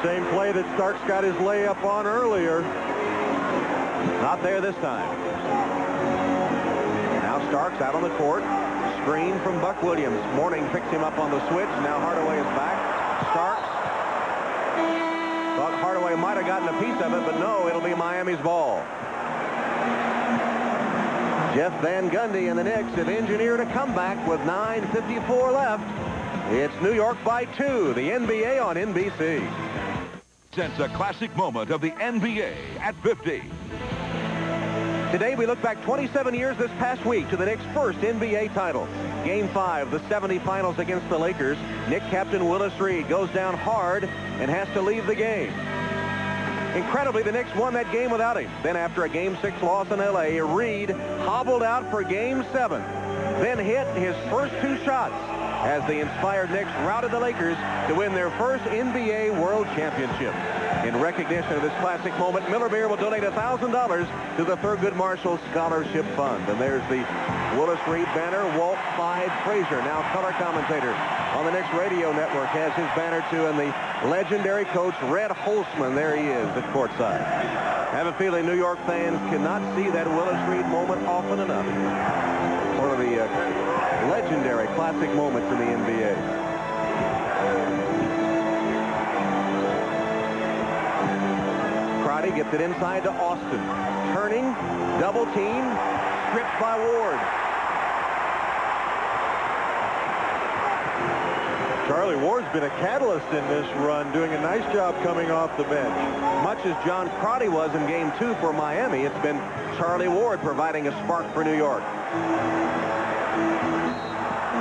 Same play that Starks got his layup on earlier. Not there this time. Now Starks out on the court. Screen from Buck Williams. Mourning picks him up on the switch. Now Hardaway is back. Starks. Thought Hardaway might have gotten a piece of it, but no, it'll be Miami's ball. Jeff Van Gundy and the Knicks have engineered a comeback with 9:54 left. It's New York by 2, the NBA on NBC. Since a classic moment of the NBA at 50. Today we look back 27 years this past week to the Knicks' first NBA title. Game 5, the 70 finals against the Lakers. Knicks captain Willis Reed goes down hard and has to leave the game. Incredibly, the Knicks won that game without him. Then after a Game 6 loss in L.A., Reed hobbled out for Game 7. Then hit his first 2 shots as the inspired Knicks routed the Lakers to win their first NBA World Championship. In recognition of this classic moment, Miller Beer will donate $1,000 to the Thurgood Marshall Scholarship Fund. And there's the Willis Reed banner. Walt Clyde Frazier, now color commentator on the Knicks radio network, has his banner too. And the legendary coach, Red Holzman, there he is at courtside. I have a feeling New York fans cannot see that Willis Reed moment often enough. One of the legendary classic moments in the NBA. Crotty gets it inside to Austin. Turning, double team, stripped by Ward. Charlie Ward's been a catalyst in this run, doing a nice job coming off the bench. Much as John Crotty was in Game 2 for Miami, it's been Charlie Ward providing a spark for New York.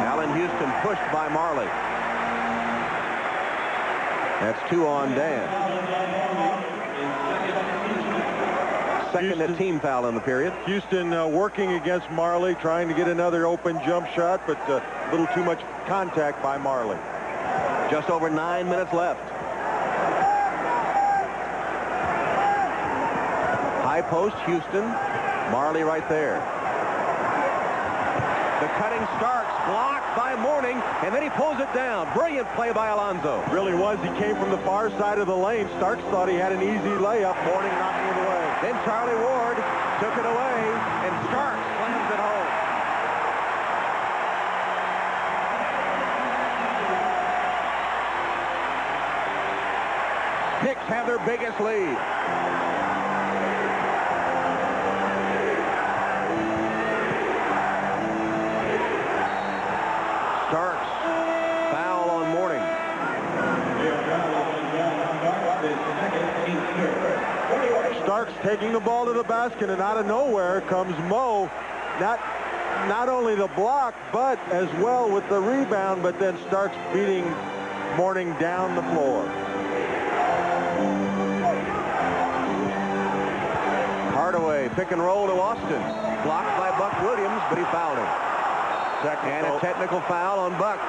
Allen Houston pushed by Marley. That's 2 on Dan. Second team foul in the period. Houston working against Marley, trying to get another open jump shot, but a little too much contact by Marley. Just over 9 minutes left. High post, Houston. Marley right there. The cutting Starks, blocked by Mourning, and then he pulls it down. Brilliant play by Alonzo. Really was. He came from the far side of the lane. Starks thought he had an easy layup. Mourning knocking it away. Then Charlie Ward took it away, and Starks slams it home. Knicks have their biggest lead. Starks, foul on Mourning. Starks taking the ball to the basket, and out of nowhere comes Mo. Not only the block, but as well with the rebound, but then Starks beating Mourning down the floor. Hardaway, pick and roll to Austin. Blocked by Buck Williams, but he fouled him. And a technical foul on Buck.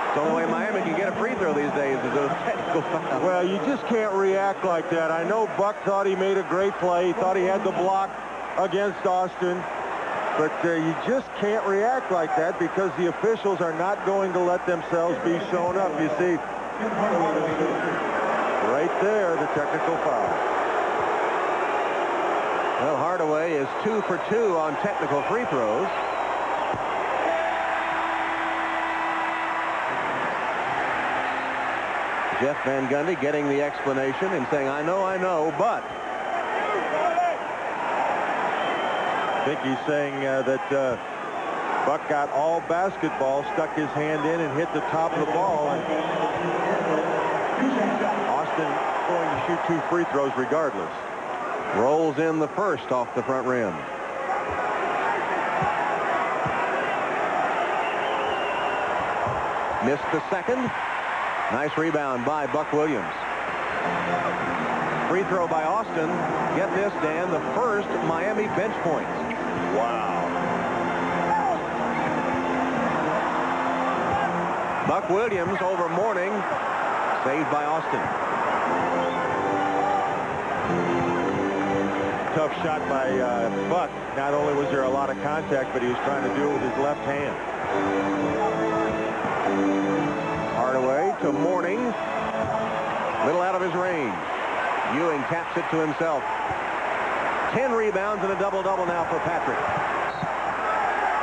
It's the only way Miami can get a free throw these days is a technical foul. Well, you just can't react like that. I know Buck thought he made a great play. He thought he had the block against Austin. But you just can't react like that because the officials are not going to let themselves be shown up. You see, right there, the technical foul. Well, Hardaway is 2 for 2 on technical free throws. Jeff Van Gundy getting the explanation and saying, I know, but. I think he's saying that Buck got all basketball, stuck his hand in and hit the top of the ball. And Austin going to shoot 2 free throws regardless. Rolls in the first off the front rim. Missed the second. Nice rebound by Buck Williams. Free throw by Austin. Get this, Dan, the first Miami bench points. Wow. Buck Williams over Mourning. Saved by Austin. Tough shot by Buck. Not only was there a lot of contact, but he was trying to do it with his left hand. Hardaway to Mourning. Little out of his range. Ewing taps it to himself. 10 rebounds and a double-double now for Patrick.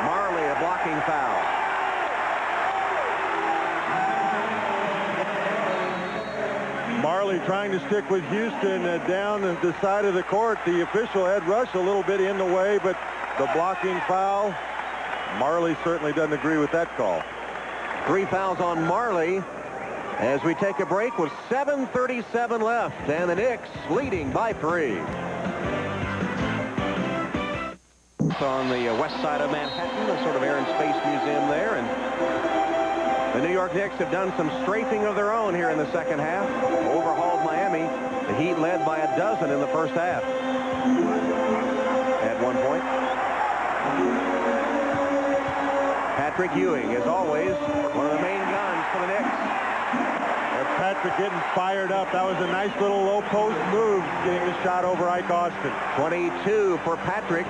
Marley, a blocking foul. Marley trying to stick with Houston down the side of the court. The official, Ed Rush, a little bit in the way, but the blocking foul, Marley certainly doesn't agree with that call. 3 fouls on Marley as we take a break with 7:37 left, and the Knicks leading by 3. On the west side of Manhattan, a sort of Air and Space Museum there, and the New York Knicks have done some strafing of their own here in the second half. Overhauled Miami. The Heat led by a dozen in the first half. At one point. Patrick Ewing, as always, one of the main guns for the Knicks. Patrick getting fired up. That was a nice little low post move, getting the shot over Ike Austin. 22 for Patrick.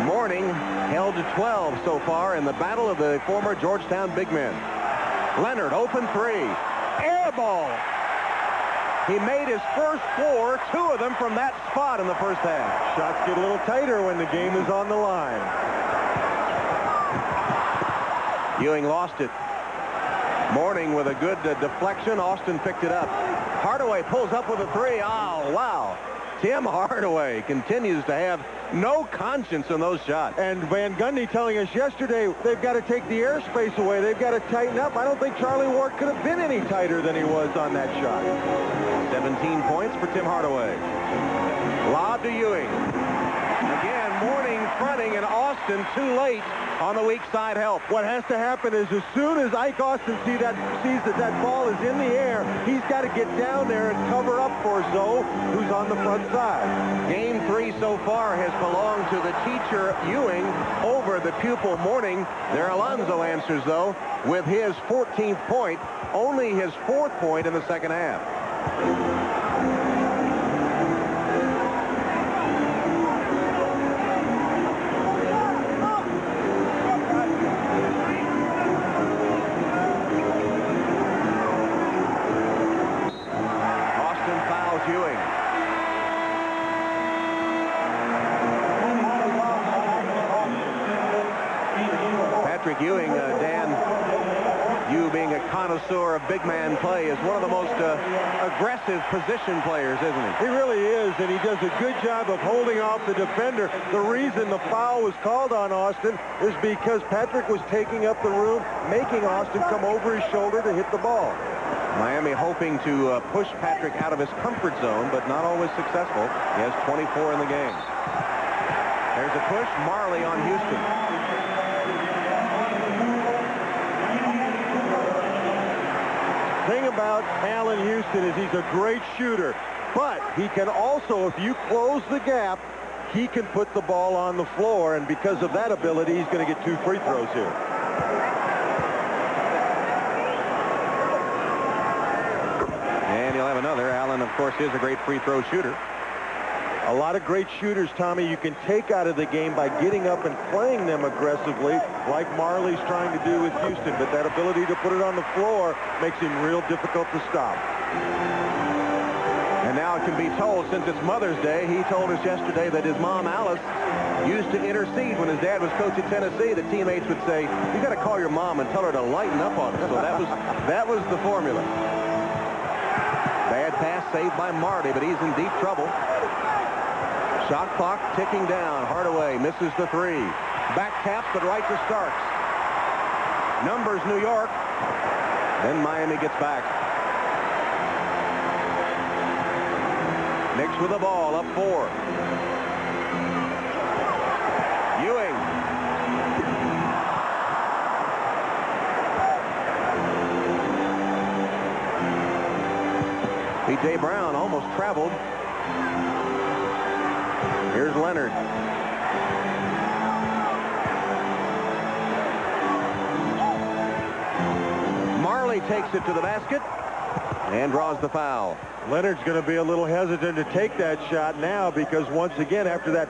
Mourning held to 12 so far in the battle of the former Georgetown big men. Leonard, open 3. Air ball. He made his first 4, 2 of them from that spot in the first half. Shots get a little tighter when the game is on the line. Ewing lost it. Mourning with a good deflection. Austin picked it up. Hardaway pulls up with a 3. Oh, wow. Tim Hardaway continues to have no conscience in those shots. And Van Gundy telling us yesterday they've got to take the airspace away. They've got to tighten up. I don't think Charlie Ward could have been any tighter than he was on that shot. 17 points for Tim Hardaway. Lob to Ewing. Again, Mourning fronting, and Austin too late on the weak side help. What has to happen is as soon as Ike Austin sees that ball is in the air, he's got to get down there and cover up for Zoe, who's on the front side. Game 3 so far has belonged to the teacher Ewing over the pupil Mourning. There Alonzo answers, though, with his 14th point, only his 4th point in the second half. Patrick Ewing, Dan, you being a connoisseur of big man play, is one of the most aggressive position players, isn't he? He really is, and he does a good job of holding off the defender. The reason the foul was called on Austin is because Patrick was taking up the room, making Austin come over his shoulder to hit the ball. Miami hoping to push Patrick out of his comfort zone, but not always successful. He has 24 in the game. There's a push. Marley on Houston. Thing about Allen Houston is he's a great shooter, but he can also, if you close the gap, he can put the ball on the floor, and because of that ability, he's going to get 2 free throws here. And he'll have another. Allen, of course, is a great free throw shooter. A lot of great shooters, Tommy, you can take out of the game by getting up and playing them aggressively, like Marley's trying to do with Houston. But that ability to put it on the floor makes him real difficult to stop. And now it can be told, since it's Mother's Day, he told us yesterday that his mom, Alice, used to intercede when his dad was coach at Tennessee. The teammates would say, you got to call your mom and tell her to lighten up on it. So that was the formula. Bad pass saved by Marty, but he's in deep trouble. Shot clock ticking down. Hardaway misses the 3. Back tap, but right to Starks. Numbers New York. Then Miami gets back. Knicks with the ball, up 4. Ewing. P.J. Brown almost traveled. Here's Leonard. Marley takes it to the basket and draws the foul. Leonard's going to be a little hesitant to take that shot now because once again, after that